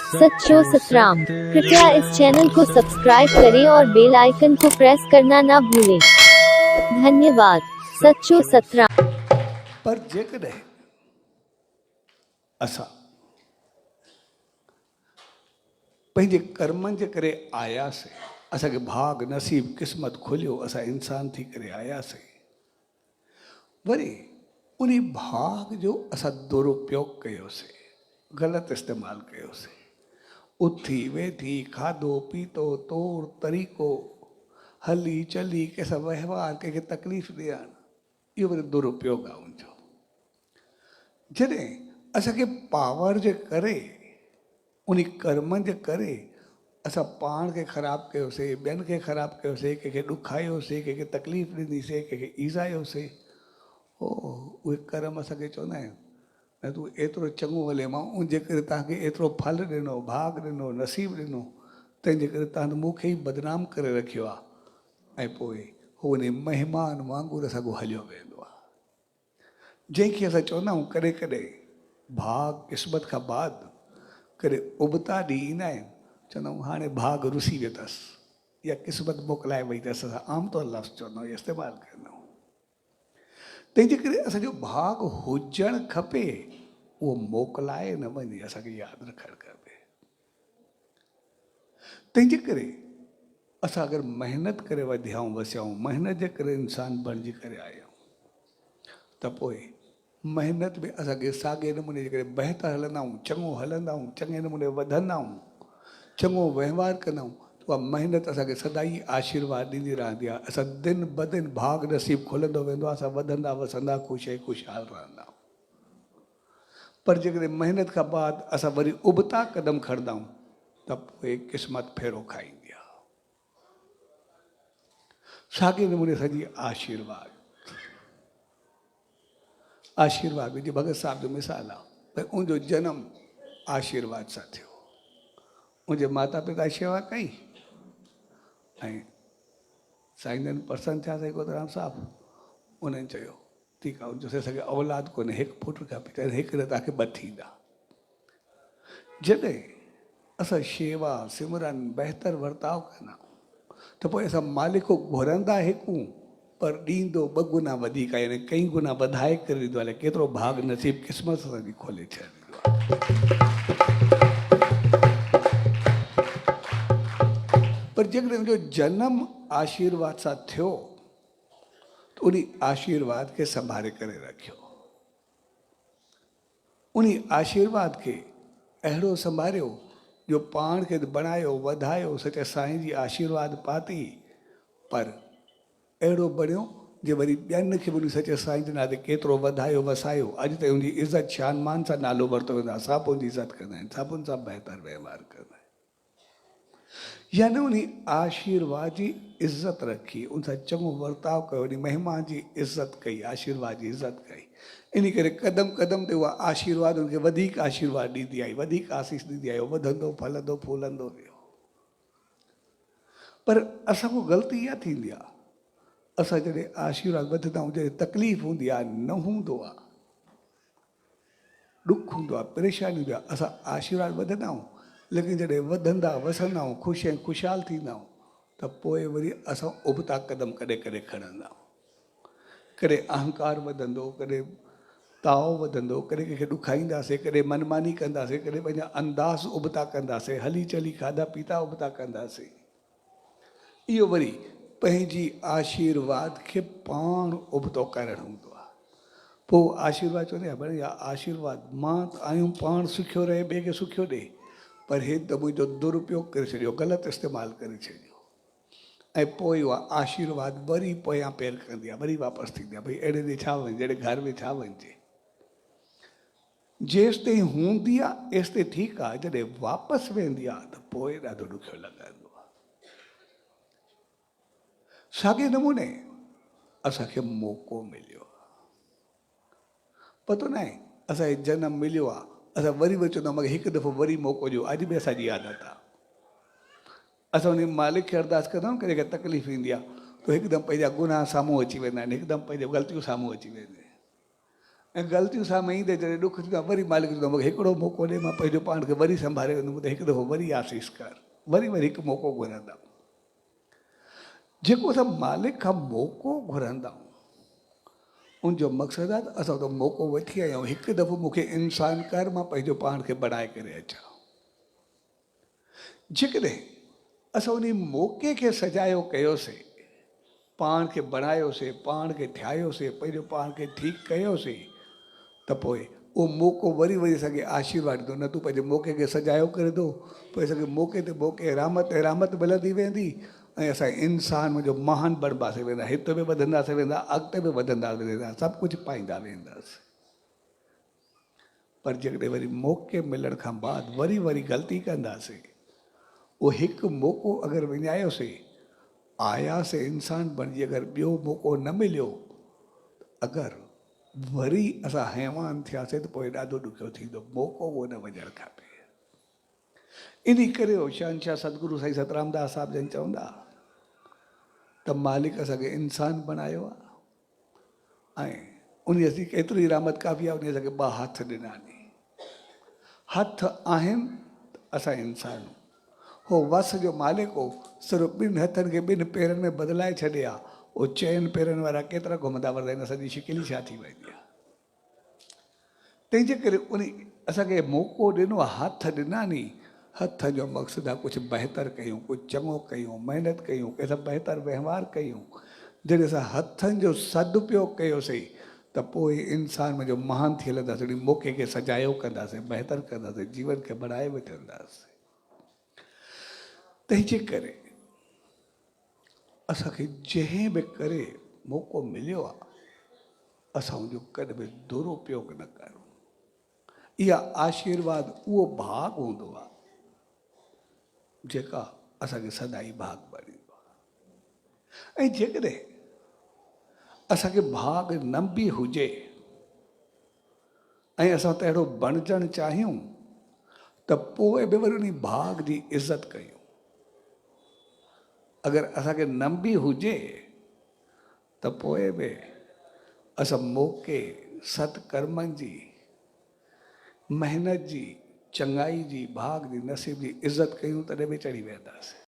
सच्चो सतराम। कृपया इस चैनल को सब्सक्राइब करें और बेल आइकन को प्रेस करना ना भूलें। धन्यवाद। सच्चो सतराम। पर जेकॾहिं असां पंहिंजे कर्मनि जे करे आयासीं, असांखे भाग नसीब क़िस्मत खुलियो, असां इंसान थी करे आयासीं, वरी उन भाग जो असां दुरुपयोग कयोसीं, ग़लति इस्तेमालु कयोसीं, उथी वेठी खाधो पीतो तौर तरीक़ो हली चली कंहिंसां वहिंवार कंहिंखे तकलीफ़ ॾियणु, इहो वरी दुरुपयोग आहे उनजो। जॾहिं असांखे पावर जे करे, उन कर्मनि जे करे असां पाण खे ख़राबु कयोसीं, ॿियनि खे ख़राबु कयोसीं, कंहिंखे ॾुखायोसीं, कंहिंखे तकलीफ़ ॾिनीसीं, कंहिंखे ईज़ायोसीं, उहे कर्म असांखे चवंदा आहिनि न तूं एतिरो चङो हले, मां उनजे करे तव्हांखे एतिरो फल ॾिनो, भाग ॾिनो, नसीब ॾिनो, तंहिंजे करे तव्हां मूंखे ई बदनाम करे रखियो आहे। ऐं पोइ हू उन महिमान वांगुरु असांखो हलियो वेंदो आहे, जंहिंखे असां चवंदा आहियूं कॾहिं कॾहिं भाग क़िस्मत खां बाद कॾहिं उबता ॾींहुं ईंदा आहिनि, चवंदा आहियूं हाणे भाग रुसी वियो अथसि या क़िस्मत मोकिलाए वई अथसि। असां आमतौर लफ़्ज़ चवंदा आहियूं, इस्तेमालु कंदा आहियूं। तंहिंजे करे असांजो भाग हुजणु खपे, उहो मोकिलाए न वञे, असांखे यादि रखणु खपे। तंहिंजे करे असां अगरि महिनत करे वधियाऊं वसियाऊं, महिनत जे करे इंसान बणिजी करे आया आहियूं, त पोइ महिनत में असांखे साॻे नमूने जे करे बहितर हलंदा आहियूं, चङो हलंदा आहियूं, चङे नमूने वधंदा आहियूं, चङो वहिंवार कंदा आहियूं, त उहा महिनत असांखे सदाई आशीर्वाद ॾींदी रहंदी आहे। असां दिन ब दिन भाग नसीब खुलंदो वेंदो आहे, असां वधंदा वसंदा ख़ुशि ऐं ख़ुशहाल रहंदा आहियूं। पर जेकॾहिं महिनत खां बाद असां वरी उबता क़दम खणंदा आहियूं, त पोइ क़िस्मत फेरो खाईंदी आहे। साॻे नमूने सॼी आशीर्वाद मुंहिंजे भगत साहिब जो मिसाल आहे, भई उनजो जनम आशीर्वाद सां थियो, उनजे माता पिता शेवा कई ऐं साईं जन प्रसन्न थिया साईं कोतराम साहिबु। उन्हनि चयो ठीकु आहे, उनजो असांखे औलाद कोन्हे, हिकु पुटु खपे, त हिकु न तव्हांखे ॿ थींदा। जॾहिं असां शेवा सिमरन बहितर वर्ताव कंदा त पोइ असां मालिक को घुरंदा हिकु, पर ॾींदो ॿ गुना वधीक, यानी कई गुना वधाए करे ॾींदो आहे। केतिरो भाग नसीब क़िस्मत असांजी खोले छॾींदो आहे। पर जेकॾहिं उनजो जनम आशीर्वाद सां थियो, त उन आशीर्वाद खे संभाले करे रखियो, उन आशीर्वाद खे अहिड़ो संभालियो जो पाण खे बणायो, वधायो, सच साईं जी आशीर्वाद पाती, पर अहिड़ो बणियो जे वरी ॿियनि खे बि सच साईं जे नाले केतिरो वधायो वसायो। अॼु ताईं उनजी इज़त शान मान सां नालो वरितो वेंदो आहे, सभु उनजी इज़त कंदा आहिनि, सभु उन सां बहितर वहिंवार कंदा आहिनि। यानी उन आशीर्वाद जी इज़त रखी, उन सां चङो वर्ताव कयो, उन महिमान जी इज़त कई, आशीर्वाद जी इज़त कई। इन करे क़दम क़दम ते उहा आशीर्वाद उनखे वधीक आशीर्वाद ॾींदी आई, वधीक आसीस ॾींदी आई, वधंदो फलंदो फूलंदो वियो। पर असांखो ग़लती इहा थींदी आहे, असां जॾहिं आशीर्वाद वधंदा आहियूं, जॾहिं तकलीफ़ हूंदी आहे, न हूंदो आहे, ॾुख हूंदो आहे, परेशानी हूंदी आहे, असां आशीर्वाद वधंदा आहियूं, लेकिन जॾहिं वधंदा वसंदा आहियूं, ख़ुशि ऐं ख़ुशहाल थींदा आहियूं, त पोइ वरी असां उबता क़दम कॾहिं कॾहिं खणंदा आहियूं। कॾहिं अहंकार वधंदो, कॾहिं ताव वधंदो, कॾहिं कंहिंखे ॾुखाईंदासीं, कॾहिं मनमानी कंदासीं, कॾहिं पंहिंजा अंदाज़ उबता कंदासीं, हली चली खाधा पीता उबता कंदासीं। इहो वरी पंहिंजी आशीर्वाद खे पाण उबतो करणु हूंदो आहे। पोइ आशीर्वाद चवंदी आहे भई आशीर्वाद मां त आहियूं पाण सुखियो रहे, ॿिए खे सुखियो ॾे, पर हे त मुंहिंजो दुरुपयोग करे छॾियो, ग़लति इस्तेमालु करे छॾियो। ऐं पोइ उहा आशीर्वाद वरी पोयां पेर कंदी आहे, वरी वापसि थींदी आहे, भई अहिड़े ॾे छा वञे, जहिड़े घर में छा वञिजे। जेसि ताईं हूंदी आहे एसि ताईं ठीकु आहे, जॾहिं वापसि वेंदी आहे त पोइ ॾाढो ॾुखियो लॻंदो आहे। साॻे नमूने असांखे मौक़ो मिलियो आहे, पतो न आहे असांखे जनम मिलियो आहे, असां वरी वरी चवंदा आहियूं मूंखे हिकु दफ़ो वरी मौक़ो ॾियो। अॼु बि असांजी आदत आहे, असां उन मालिक खे अरदास कंदा आहियूं, कॾहिं कॾहिं तकलीफ़ ईंदी आहे त हिकदमि पंहिंजा गुनाह साम्हूं अची वेंदा आहिनि, हिकदमि पंहिंजूं ग़लतियूं साम्हूं अची वेंदियूं आहिनि। ऐं ग़लतियूं साम्हूं ईंदे जॾहिं ॾुख थींदो आहे वरी मालिक चवंदो मूंखे हिकिड़ो मौक़ो ॾे, मां पंहिंजो पाण खे वरी संभाले वेंदुमि, त हिकु दफ़ो वरी आसीस कर, वरी हिकु मौक़ो घुरंदा। जेको असां मालिक खां मौक़ो घुरंदा आहियूं उनजो मक़सदु आहे त असां त मौक़ो वठी आया आहियूं, हिकु दफ़ो मूंखे इंसान कर, मां पंहिंजो पाण खे बढ़ाए करे अचां। जेकॾहिं असां उन मौक़े खे सजायो कयोसीं, पाण खे बणायोसीं, पाण खे ठाहियोसीं, पंहिंजो पाण खे ठीकु कयोसीं, त पोइ उहो मौक़ो वरी वरी असांखे आशीर्वाद ॾींदो। न तूं पंहिंजे मौक़े खे सजायो करे थो, पोइ असांखे मौक़े ते मौक़े रहमत ऐं रहमत मिलंदी वेंदी ऐं असां इंसान मुंहिंजो महान बणिबासे वेंदा, हित बि वधंदासीं वेंदा, अॻिते बि वधंदा वेंदा, सभु कुझु पाईंदा वेंदासीं। पर जेकॾहिं वरी मौक़े मिलण खां बाद वरी वरी ग़लती कंदासीं, उहो हिकु मौक़ो अगरि विञायोसीं, आयासीं इंसान बणिजी, अगरि ॿियो मौक़ो न मिलियो, अगरि वरी असां हैवान थियासीं त पोइ ॾाढो ॾुखियो थींदो। मौक़ो उहो न वञणु खपे। इन करे शहंशाह सतगुरु साईं सतराम दास साहिब जन चवंदा त मालिक असांखे इंसान बणायो आहे ऐं उन असीं केतिरी रहमत काफ़ी आहे, उन असांखे ॿ हथ ॾिना नी। हथ आहिनि असां इंसान, हो वस जो मालिक हो, सिर्फ़ु ॿिनि हथनि खे ॿिनि पेरनि में बदिलाए छॾे आहे। उहो चइनि पेरनि वारा केतिरा घुमंदा वरंदा आहिनि, असांजी शिकिल छा थी वेंदी आहे। तंहिंजे करे उन असांखे मौक़ो ॾिनो आहे, हथ ॾिना नी। हथ जो मक़सदु आहे कुझु बहितरु कयूं, कुझु चङो कयूं, महिनत कयूं, कंहिंसां बहितरु वहिंवार कयूं। जॾहिं असां हथनि जो सदुपयोग कयोसीं त पोइ इंसान मुंहिंजो महान थी हलंदासीं, उन मौक़े खे सजायो कंदासीं, बहितरु कंदासीं, जीवन खे बढ़ाए वठंदासीं। तंहिंजे करे असांखे जंहिं बि करे मौक़ो मिलियो आहे, असां उनजो कॾहिं बि दुरुपयोग न करूं। इहा आशीर्वाद उहो भाग हूंदो आहे जेका असांखे सदाई भाग बणींदो आहे। ऐं जेकॾहिं असांखे भाग न बि हुजे ऐं असां त अहिड़ो बणजणु चाहियूं, त पोइ बि वरी उन भाग जी इज़त कयूं। अगरि असांखे न बि हुजे त पोइ बि असां मौक़े सत्कर्मनि जी, महिनत जी, चङाई जी, भाग जी, नसीब जी इज़त कयूं, तॾहिं बि चढ़ी वेंदासीं।